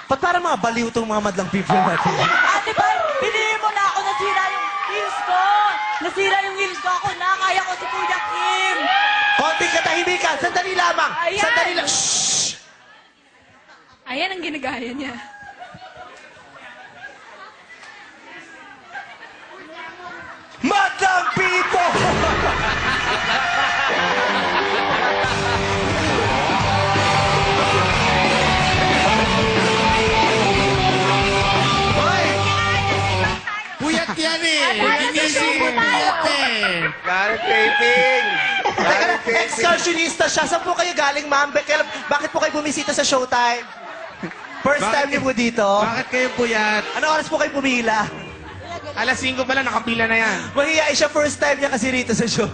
Ba't parang mga baliw itong mga madlang people natin? Ate Pai, piliin mo na ako, nasira yung heels ko. Nasira yung heels ko, ako na, kaya ko si Kuya Kim. Konting katahimikan, sandali lamang. Ayan. Sandali lang. Shhh! Ayan ang ginagaya niya. Madlang people! Hoy! Puyat yan eh. Ginising. Puyat eh. Gareth taping! Teka na, excursionista siya. Saan po kayo galing, ma'am? Bakit po kayo bumisita sa Showtime? First time niyo po dito? Bakit kayo puyat? Anong oras po kayo pumila? Alas 5 pala, nakapila na yan. Mahihain siya, first time niya kasi rito sa show.